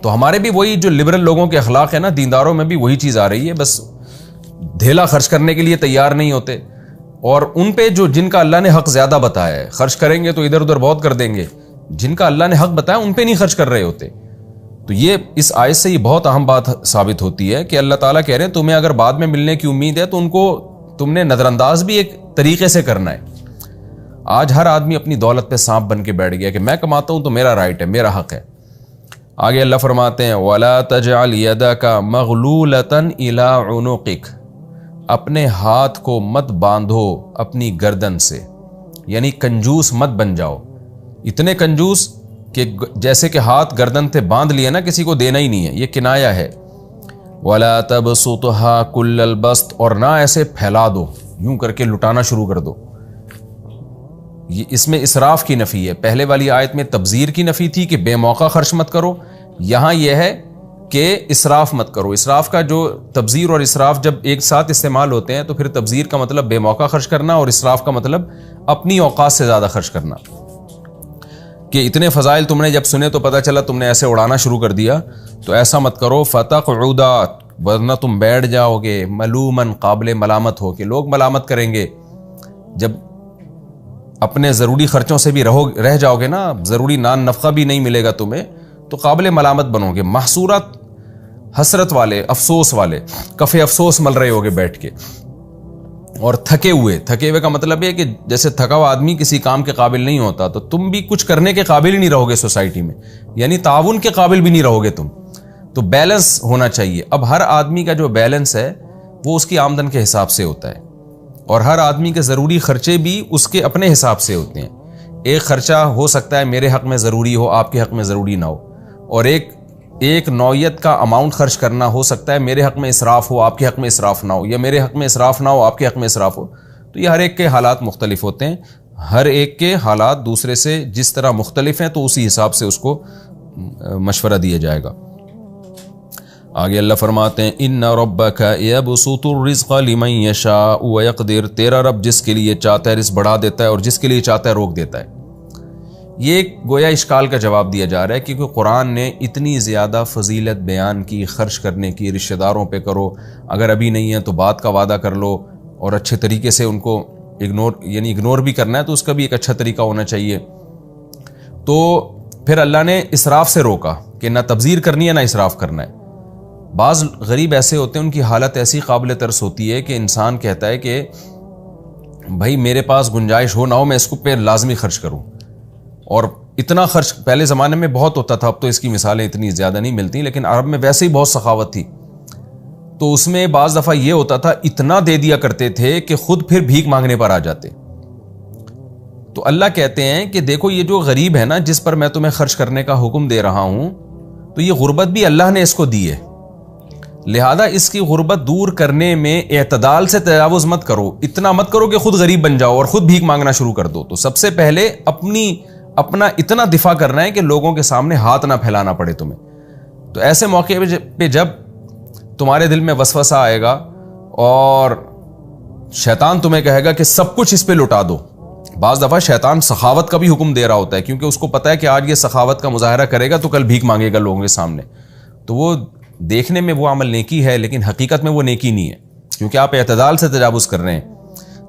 تو ہمارے بھی وہی جو لبرل لوگوں کے اخلاق ہیں نا، دینداروں میں بھی وہی چیز آ رہی ہے، بس دھیلا خرچ کرنے کے لیے تیار نہیں ہوتے. اور ان پہ جن کا اللہ نے حق زیادہ بتایا ہے، خرچ کریں گے تو ادھر ادھر بہت کر دیں گے. جن کا اللہ نے حق بتایا ان پہ نہیں خرچ کر رہے ہوتے. تو یہ اس آیت سے یہ بہت اہم بات ثابت ہوتی ہے کہ اللہ تعالیٰ کہہ رہے ہیں تمہیں اگر بعد میں ملنے کی امید ہے تو ان کو تم نے نظر انداز بھی ایک طریقے سے کرنا ہے. آج ہر آدمی اپنی دولت پہ سانپ بن کے بیٹھ گیا کہ میں کماتا ہوں تو میرا رائٹ ہے، میرا حق ہے. آگے اللہ فرماتے ہیں وَلَا تَجْعَلْ يَدَكَ مَغْلُولَةً إِلَىٰ عُنُقِكَ، اپنے ہاتھ کو مت باندھو اپنی گردن سے، یعنی کنجوس مت بن جاؤ. اتنے کنجوس کہ جیسے کہ ہاتھ گردن پہ باندھ لیے نا، کسی کو دینا ہی نہیں ہے، یہ کنایا ہے. وَلَا تَبْسُطْهَا كُلَّ الْبَسْطِ، اور نہ ایسے پھیلا دو، یوں کر کے لٹانا شروع کر دو. یہ اس میں اسراف کی نفی ہے. پہلے والی آیت میں تبذیر کی نفی تھی کہ بے موقع خرچ مت کرو، یہاں یہ ہے کہ اسراف مت کرو. اسراف کا جو تبذیر اور اسراف جب ایک ساتھ استعمال ہوتے ہیں تو پھر تبذیر کا مطلب بے موقع خرچ کرنا اور اسراف کا مطلب اپنی اوقات سے زیادہ خرچ کرنا. کہ اتنے فضائل تم نے جب سنے تو پتہ چلا تم نے ایسے اڑانا شروع کر دیا، تو ایسا مت کرو. فتقعد، ورنہ تم بیٹھ جاؤ گے ملومن، قابل ملامت ہو، کہ لوگ ملامت کریں گے. جب اپنے ضروری خرچوں سے بھی رہ جاؤ گے نا، ضروری نان نفقہ بھی نہیں ملے گا تمہیں، تو قابل ملامت بنو گے، محصورات، حسرت والے، افسوس والے، کف افسوس مل رہے ہوگے بیٹھ کے. اور تھکے ہوئے کا مطلب ہے کہ جیسے تھکا ہوا آدمی کسی کام کے قابل نہیں ہوتا، تو تم بھی کچھ کرنے کے قابل ہی نہیں رہو گے سوسائٹی میں، یعنی تعاون کے قابل بھی نہیں رہو گے تم. تو بیلنس ہونا چاہیے. اب ہر آدمی کا جو بیلنس ہے وہ اس کی آمدن کے حساب سے ہوتا ہے، اور ہر آدمی کے ضروری خرچے بھی اس کے اپنے حساب سے ہوتے ہیں. ایک خرچہ ہو سکتا ہے میرے حق میں ضروری ہو، آپ کے حق میں ضروری نہ ہو، اور ایک نوعیت کا اماؤنٹ خرچ کرنا ہو سکتا ہے میرے حق میں اسراف ہو، آپ کے حق میں اسراف نہ ہو، یا میرے حق میں اسراف نہ ہو، آپ کے حق میں اسراف ہو. تو یہ ہر ایک کے حالات مختلف ہوتے ہیں، ہر ایک کے حالات دوسرے سے جس طرح مختلف ہیں تو اسی حساب سے اس کو مشورہ دیا جائے گا. آگے اللہ فرماتے ہیں ان ربک یبسط الرزق لمن یشاء ویقدر، تیرا رب جس کے لیے چاہتا ہے رزق بڑھا دیتا ہے اور جس کے لیے چاہتا ہے روک دیتا ہے. یہ گویا اشکال کا جواب دیا جا رہا ہے، کیونکہ قرآن نے اتنی زیادہ فضیلت بیان کی خرچ کرنے کی، رشتہ داروں پہ کرو، اگر ابھی نہیں ہے تو بات کا وعدہ کر لو، اور اچھے طریقے سے ان کو اگنور بھی کرنا ہے تو اس کا بھی ایک اچھا طریقہ ہونا چاہیے. تو پھر اللہ نے اسراف سے روکا کہ نہ تبذیر کرنی ہے نہ اسراف کرنا ہے. بعض غریب ایسے ہوتے ہیں، ان کی حالت ایسی قابل ترس ہوتی ہے کہ انسان کہتا ہے کہ بھائی میرے پاس گنجائش ہو نہ ہو میں اس کو پہ لازمی خرچ کروں. اور اتنا خرچ پہلے زمانے میں بہت ہوتا تھا، اب تو اس کی مثالیں اتنی زیادہ نہیں ملتی، لیکن عرب میں ویسے ہی بہت سخاوت تھی. تو اس میں بعض دفعہ یہ ہوتا تھا اتنا دے دیا کرتے تھے کہ خود پھر بھیک مانگنے پر آ جاتے. تو اللہ کہتے ہیں کہ دیکھو یہ جو غریب ہے نا جس پر میں تمہیں خرچ کرنے کا حکم دے رہا ہوں، تو یہ غربت بھی اللہ نے اس کو دی ہے، لہذا اس کی غربت دور کرنے میں اعتدال سے تجاوز مت کرو. اتنا مت کرو کہ خود غریب بن جاؤ اور خود بھیک مانگنا شروع کر دو. تو سب سے پہلے اپنا اتنا دفاع کرنا ہے کہ لوگوں کے سامنے ہاتھ نہ پھیلانا پڑے تمہیں. تو ایسے موقع پہ جب تمہارے دل میں وسوسہ آئے گا اور شیطان تمہیں کہے گا کہ سب کچھ اس پہ لٹا دو. بعض دفعہ شیطان سخاوت کا بھی حکم دے رہا ہوتا ہے، کیونکہ اس کو پتا ہے کہ آج یہ سخاوت کا مظاہرہ کرے گا تو کل بھیک مانگے گا لوگوں کے سامنے. تو وہ دیکھنے میں وہ عمل نیکی ہے لیکن حقیقت میں وہ نیکی نہیں ہے، کیونکہ آپ اعتدال سے تجاوز کر رہے ہیں.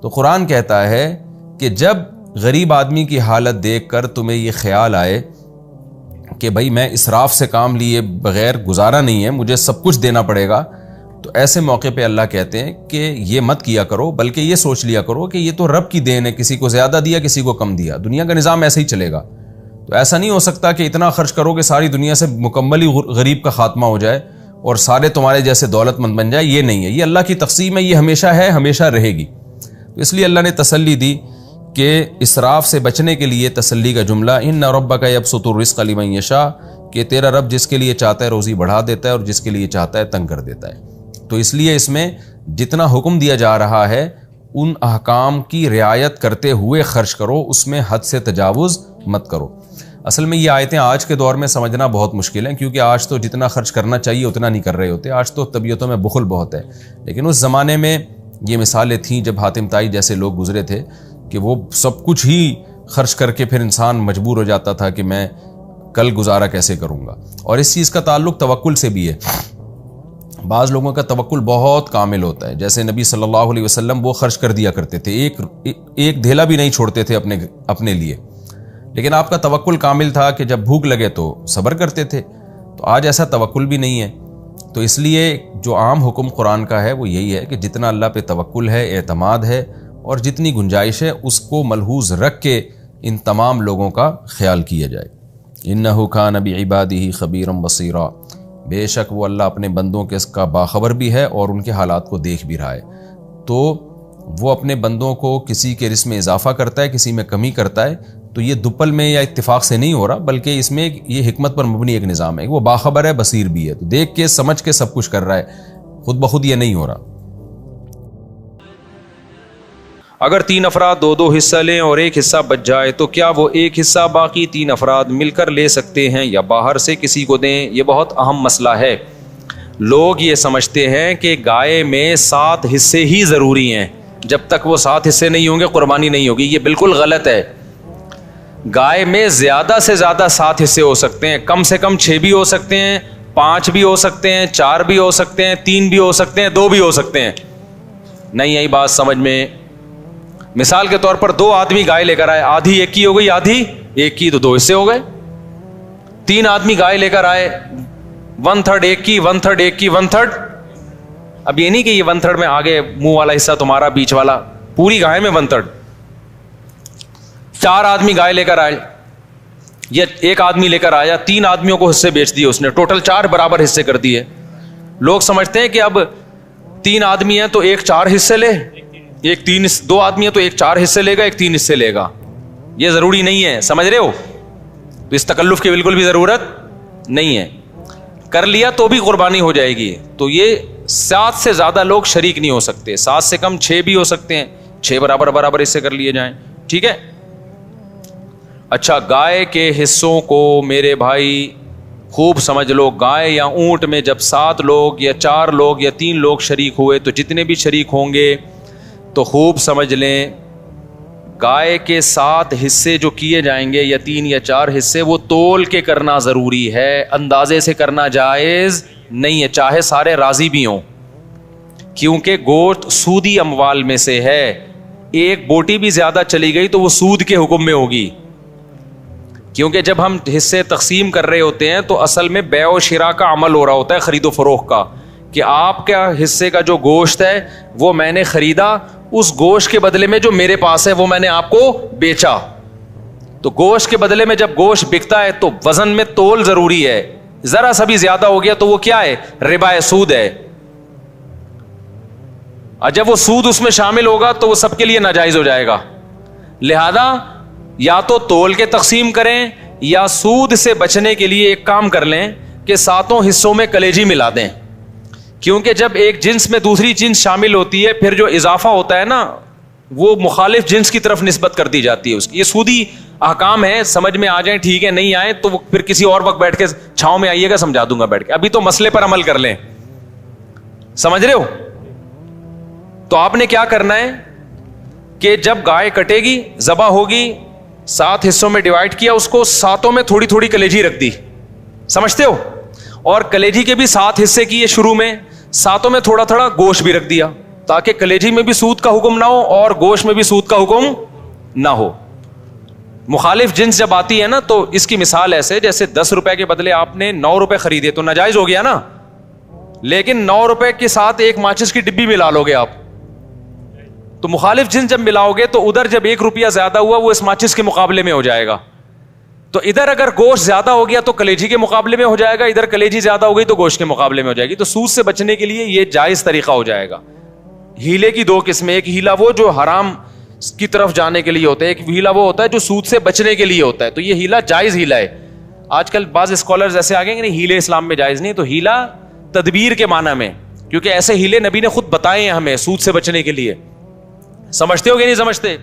تو قرآن کہتا ہے کہ جب غریب آدمی کی حالت دیکھ کر تمہیں یہ خیال آئے کہ بھائی میں اسراف سے کام لیے بغیر گزارا نہیں ہے، مجھے سب کچھ دینا پڑے گا، تو ایسے موقع پہ اللہ کہتے ہیں کہ یہ مت کیا کرو، بلکہ یہ سوچ لیا کرو کہ یہ تو رب کی دین ہے، کسی کو زیادہ دیا کسی کو کم دیا. دنیا کا نظام ایسے ہی چلے گا. تو ایسا نہیں ہو سکتا کہ اتنا خرچ کرو کہ ساری دنیا سے مکمل ہی غریب کا خاتمہ ہو جائے اور سارے تمہارے جیسے دولت مند بن جائے. یہ نہیں ہے، یہ اللہ کی تقسیم ہے، یہ ہمیشہ ہے، ہمیشہ رہے گی. تو اس لیے اللہ نے تسلی دی کہ اسراف سے بچنے کے لیے تسلی کا جملہ ان ربک یبسط الرزق لمن یشاء، کہ تیرا رب جس کے لیے چاہتا ہے روزی بڑھا دیتا ہے اور جس کے لیے چاہتا ہے تنگ کر دیتا ہے. تو اس لیے اس میں جتنا حکم دیا جا رہا ہے ان احکام کی رعایت کرتے ہوئے خرچ کرو، اس میں حد سے تجاوز مت کرو. اصل میں یہ آیتیں آج کے دور میں سمجھنا بہت مشکل ہیں، کیونکہ آج تو جتنا خرچ کرنا چاہیے اتنا نہیں کر رہے ہوتے. آج تو طبیعتوں میں بخل بہت ہے، لیکن اس زمانے میں یہ مثالیں تھیں جب حاتم طائی جیسے لوگ گزرے تھے کہ وہ سب کچھ ہی خرچ کر کے پھر انسان مجبور ہو جاتا تھا کہ میں کل گزارا کیسے کروں گا. اور اس چیز کا تعلق توکل سے بھی ہے. بعض لوگوں کا توکل بہت کامل ہوتا ہے، جیسے نبی صلی اللہ علیہ وسلم وہ خرچ کر دیا کرتے تھے، ایک دھیلا بھی نہیں چھوڑتے تھے اپنے لیے. لیکن آپ کا توکل کامل تھا کہ جب بھوک لگے تو صبر کرتے تھے. تو آج ایسا توکل بھی نہیں ہے. تو اس لیے جو عام حکم قرآن کا ہے وہ یہی ہے کہ جتنا اللہ پہ توکل ہے، اعتماد ہے، اور جتنی گنجائش ہے اس کو ملحوظ رکھ کے ان تمام لوگوں کا خیال کیا جائے. انہ کان بعبادہ خبیرا بصیرا، بے شک وہ اللہ اپنے بندوں کے اس کا باخبر بھی ہے اور ان کے حالات کو دیکھ بھی رہا ہے. تو وہ اپنے بندوں کو کسی کے رزق میں اضافہ کرتا ہے، کسی میں کمی کرتا ہے، تو یہ دپل میں یا اتفاق سے نہیں ہو رہا، بلکہ اس میں یہ حکمت پر مبنی ایک نظام ہے، وہ باخبر ہے، بصیر بھی ہے، تو دیکھ کے سمجھ کے سب کچھ کر رہا ہے، خود بخود یہ نہیں ہو رہا۔ اگر 3 افراد 2 حصہ لیں اور ایک حصہ بچ جائے تو کیا وہ ایک حصہ باقی 3 افراد مل کر لے سکتے ہیں یا باہر سے کسی کو دیں؟ یہ بہت اہم مسئلہ ہے۔ لوگ یہ سمجھتے ہیں کہ گائے میں 7 حصے ہی ضروری ہیں، جب تک وہ 7 حصے نہیں ہوں گے قربانی نہیں ہوگی۔ یہ بالکل غلط ہے۔ گائے میں زیادہ سے زیادہ 7 حصے ہو سکتے ہیں، کم سے کم 6 بھی ہو سکتے ہیں، 5 بھی ہو سکتے ہیں، 4 بھی ہو سکتے ہیں، 3 بھی ہو سکتے ہیں، 2 بھی ہو سکتے ہیں۔ نہیں یہی بات سمجھ میں؟ مثال کے طور پر 2 آدمی گائے لے کر آئے، آدھی ایک کی ہو گئی، آدھی ایک کی، تو 2 حصے ہو گئے۔ 3 آدمی گائے لے کر آئے، 1/3 ایک کی، 1/3 ایک کی، 1/3۔ اب یہ نہیں کہ یہ 1/3 میں آگے منہ والا حصہ تمہارا، بیچ والا، پوری گائے میں 1/3۔ 4 آدمی گائے لے کر آئے، یا ایک آدمی لے کر آیا، 3 آدمیوں کو حصے بیچ دیے اس نے، ٹوٹل 4 برابر حصے کر دیے۔ لوگ سمجھتے ہیں کہ اب 3 آدمی ہیں تو ایک 4 حصے لے، 2 آدمی ہیں تو ایک 4 حصے لے گا، ایک 3 حصے لے گا۔ یہ ضروری نہیں ہے، سمجھ رہے ہو؟ تو اس تکلف کی بالکل بھی ضرورت نہیں ہے، کر لیا تو بھی قربانی ہو جائے گی۔ تو یہ 7 سے زیادہ لوگ شریک نہیں ہو سکتے، 7 سے کم 6 بھی ہو سکتے ہیں، 6 برابر حصے کر لیے جائیں، ٹھیک ہے۔ اچھا، گائے کے حصوں کو میرے بھائی خوب سمجھ لو، گائے یا اونٹ میں جب 7 لوگ یا 4 لوگ یا 3 لوگ شریک ہوئے تو جتنے بھی شریک ہوں گے تو خوب سمجھ لیں، گائے کے 7 حصے جو کیے جائیں گے یا 3 یا 4 حصے، وہ تول کے کرنا ضروری ہے، اندازے سے کرنا جائز نہیں ہے، چاہے سارے راضی بھی ہوں، کیونکہ گوشت سودی اموال میں سے ہے۔ ایک بوٹی بھی زیادہ چلی گئی تو وہ سود کے حکم میں ہوگی، کیونکہ جب ہم حصے تقسیم کر رہے ہوتے ہیں تو اصل میں بیع و شراء کا عمل ہو رہا ہوتا ہے، خرید و فروخت کا، کہ آپ کا حصے کا جو گوشت ہے وہ میں نے خریدا، اس گوشت کے بدلے میں جو میرے پاس ہے وہ میں نے آپ کو بیچا۔ تو گوشت کے بدلے میں جب گوشت بکتا ہے تو وزن میں تول ضروری ہے، ذرا سا بھی زیادہ ہو گیا تو وہ کیا ہے؟ ربا ہے، سود ہے۔ اور جب وہ سود اس میں شامل ہوگا تو وہ سب کے لیے ناجائز ہو جائے گا۔ لہذا یا تو تول کے تقسیم کریں یا سود سے بچنے کے لیے ایک کام کر لیں کہ 7 حصوں میں کلیجی ملا دیں، کیونکہ جب ایک جنس میں دوسری جنس شامل ہوتی ہے پھر جو اضافہ ہوتا ہے نا وہ مخالف جنس کی طرف نسبت کر دی جاتی ہے اس کی۔ یہ سودی احکام ہے، سمجھ میں آ جائیں ٹھیک ہے، نہیں آئے تو پھر کسی اور وقت بیٹھ کے چھاؤں میں آئیے گا، سمجھا دوں گا بیٹھ کے، ابھی تو مسئلے پر عمل کر لیں، سمجھ رہے ہو؟ تو آپ نے کیا کرنا ہے کہ جب گائے کٹے گی، ذبح ہوگی، 7 حصوں میں ڈیوائڈ کیا اس کو، 7 میں تھوڑی تھوڑی کلیجی رکھ دی، سمجھتے ہو؟ اور کلیجی کے بھی 7 حصے کیے شروع میں، 7 میں تھوڑا تھوڑا گوشت بھی رکھ دیا، تاکہ کلیجی میں بھی سود کا حکم نہ ہو اور گوشت میں بھی سود کا حکم نہ ہو۔ مخالف جنس جب آتی ہے نا تو اس کی مثال ایسے، جیسے 10 روپے کے بدلے آپ نے 9 روپے خریدے تو ناجائز ہو گیا نا، لیکن 9 روپے کے ساتھ ایک ماچس کی ڈبی ملا لو گے آپ، تو مخالف جنس جب ملاؤ گے تو ادھر جب 1 روپیہ زیادہ ہوا وہ اس ماچس کے مقابلے میں ہو جائے گا، تو ادھر اگر گوشت زیادہ ہو گیا تو کلیجی کے مقابلے میں ہو جائے گا، ادھر کلیجی زیادہ ہو گئی تو گوشت کے مقابلے میں ہو جائے گی۔ تو سود سے بچنے کے لیے یہ جائز طریقہ ہو جائے گا۔ ہیلے کی 2 قسمیں، ایک ہیلا وہ جو حرام کی طرف جانے کے لیے ہوتا ہے، ایک ہیلا وہ ہوتا ہے جو سود سے بچنے کے لیے ہوتا ہے، تو یہ ہیلا جائز ہیلا ہے۔ آج کل بعض اسکالرز ایسے آ گئے کہ نہیں ہیلے اسلام میں جائز نہیں، تو ہیلا تدبیر کے معنی میں، کیونکہ ایسے ہیلے نبی نے خود بتائے ہیں ہمیں سود سے بچنے کے لیے، سمجھتے ہو کہ نہیں سمجھتے؟